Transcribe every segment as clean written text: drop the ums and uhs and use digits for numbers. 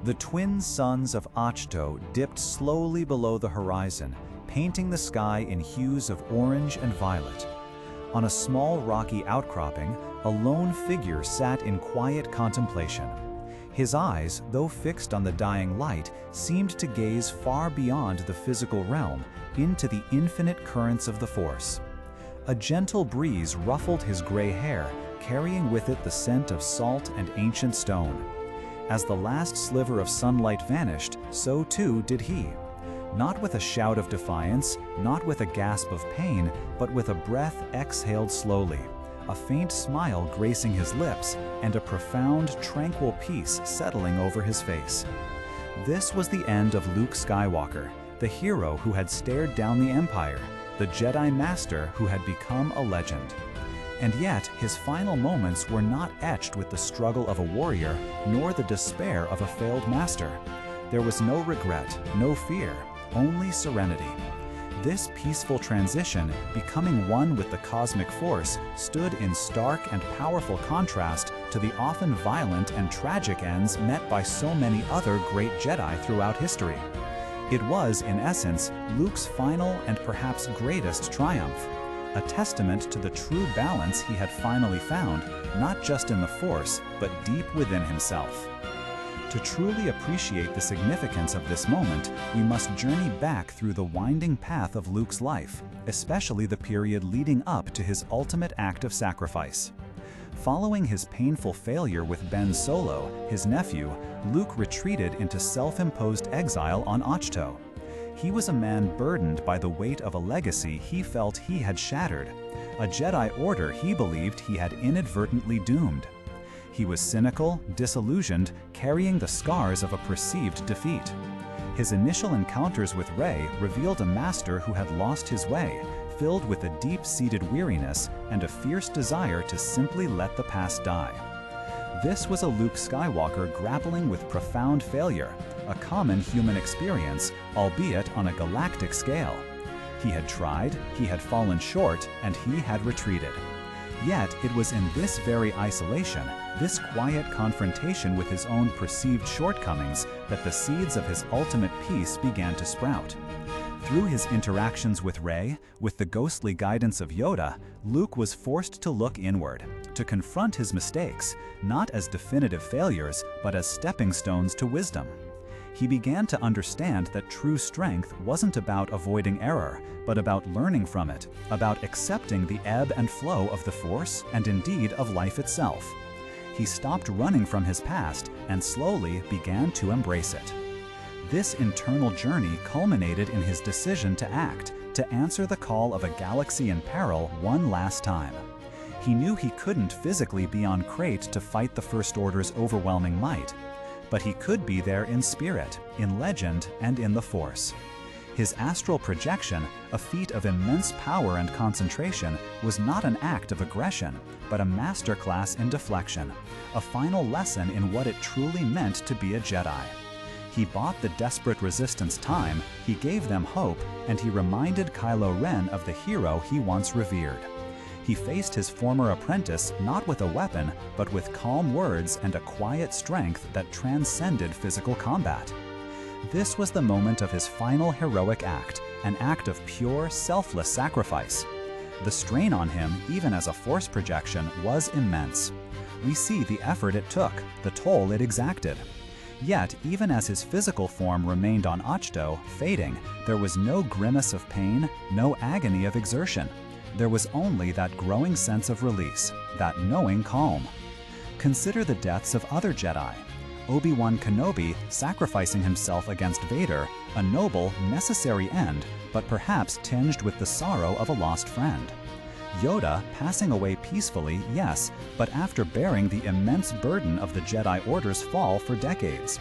The twin suns of Ahch-To dipped slowly below the horizon, painting the sky in hues of orange and violet. On a small rocky outcropping, a lone figure sat in quiet contemplation. His eyes, though fixed on the dying light, seemed to gaze far beyond the physical realm, into the infinite currents of the Force. A gentle breeze ruffled his gray hair, carrying with it the scent of salt and ancient stone. As the last sliver of sunlight vanished, so too did he. Not with a shout of defiance, not with a gasp of pain, but with a breath exhaled slowly, a faint smile gracing his lips, and a profound, tranquil peace settling over his face. This was the end of Luke Skywalker, the hero who had stared down the Empire, the Jedi Master who had become a legend. And yet, his final moments were not etched with the struggle of a warrior, nor the despair of a failed master. There was no regret, no fear, only serenity. This peaceful transition, becoming one with the cosmic force, stood in stark and powerful contrast to the often violent and tragic ends met by so many other great Jedi throughout history. It was, in essence, Luke's final and perhaps greatest triumph, a testament to the true balance he had finally found, not just in the Force, but deep within himself. To truly appreciate the significance of this moment, we must journey back through the winding path of Luke's life, especially the period leading up to his ultimate act of sacrifice. Following his painful failure with Ben Solo, his nephew, Luke retreated into self-imposed exile on Ahch-To. He was a man burdened by the weight of a legacy he felt he had shattered, a Jedi Order he believed he had inadvertently doomed. He was cynical, disillusioned, carrying the scars of a perceived defeat. His initial encounters with Rey revealed a master who had lost his way, filled with a deep-seated weariness and a fierce desire to simply let the past die. This was a Luke Skywalker grappling with profound failure, a common human experience, albeit on a galactic scale. He had tried, he had fallen short, and he had retreated. Yet it was in this very isolation, this quiet confrontation with his own perceived shortcomings, that the seeds of his ultimate peace began to sprout. Through his interactions with Rey, with the ghostly guidance of Yoda, Luke was forced to look inward, to confront his mistakes, not as definitive failures, but as stepping stones to wisdom. He began to understand that true strength wasn't about avoiding error, but about learning from it, about accepting the ebb and flow of the Force and indeed of life itself. He stopped running from his past and slowly began to embrace it. This internal journey culminated in his decision to act, to answer the call of a galaxy in peril one last time. He knew he couldn't physically be on Crait to fight the First Order's overwhelming might, but he could be there in spirit, in legend, and in the Force. His astral projection, a feat of immense power and concentration, was not an act of aggression, but a masterclass in deflection, a final lesson in what it truly meant to be a Jedi. He bought the desperate resistance time, he gave them hope, and he reminded Kylo Ren of the hero he once revered. He faced his former apprentice not with a weapon, but with calm words and a quiet strength that transcended physical combat. This was the moment of his final heroic act, an act of pure, selfless sacrifice. The strain on him, even as a Force projection, was immense. We see the effort it took, the toll it exacted. Yet, even as his physical form remained on Ahch-To, fading, there was no grimace of pain, no agony of exertion. There was only that growing sense of release, that knowing calm. Consider the deaths of other Jedi. Obi-Wan Kenobi sacrificing himself against Vader, a noble, necessary end, but perhaps tinged with the sorrow of a lost friend. Yoda passing away peacefully, yes, but after bearing the immense burden of the Jedi Order's fall for decades.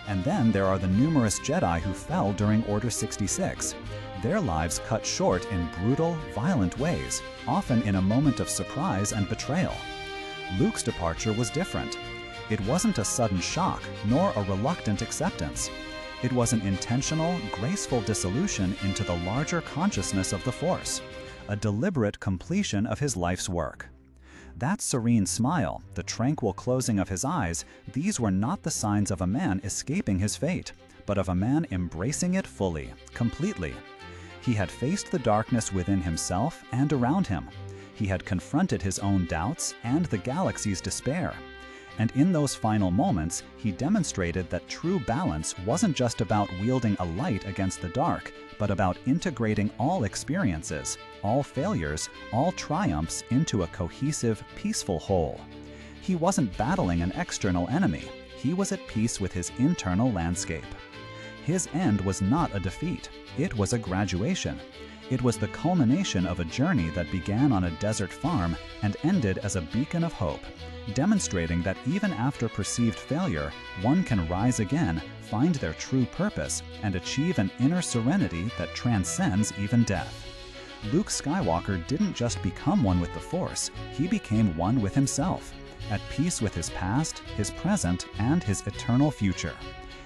And then there are the numerous Jedi who fell during Order 66. Their lives cut short in brutal, violent ways, often in a moment of surprise and betrayal. Luke's departure was different. It wasn't a sudden shock, nor a reluctant acceptance. It was an intentional, graceful dissolution into the larger consciousness of the Force, a deliberate completion of his life's work. That serene smile, the tranquil closing of his eyes, these were not the signs of a man escaping his fate, but of a man embracing it fully, completely. He had faced the darkness within himself and around him. He had confronted his own doubts and the galaxy's despair. And in those final moments, he demonstrated that true balance wasn't just about wielding a light against the dark, but about integrating all experiences, all failures, all triumphs into a cohesive, peaceful whole. He wasn't battling an external enemy. He was at peace with his internal landscape. His end was not a defeat. It was a graduation. It was the culmination of a journey that began on a desert farm and ended as a beacon of hope, demonstrating that even after perceived failure, one can rise again, find their true purpose, and achieve an inner serenity that transcends even death. Luke Skywalker didn't just become one with the Force, he became one with himself, at peace with his past, his present, and his eternal future.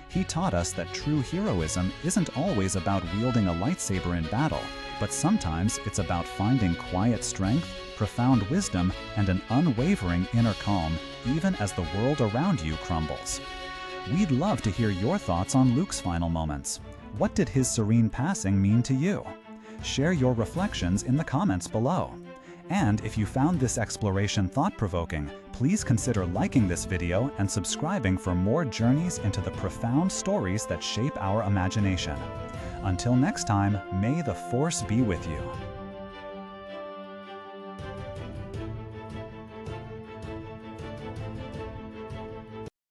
He taught us that true heroism isn't always about wielding a lightsaber in battle, but sometimes it's about finding quiet strength, profound wisdom, and an unwavering inner calm, even as the world around you crumbles. We'd love to hear your thoughts on Luke's final moments. What did his serene passing mean to you? Share your reflections in the comments below. And if you found this exploration thought-provoking, please consider liking this video and subscribing for more journeys into the profound stories that shape our imagination. Until next time, may the Force be with you.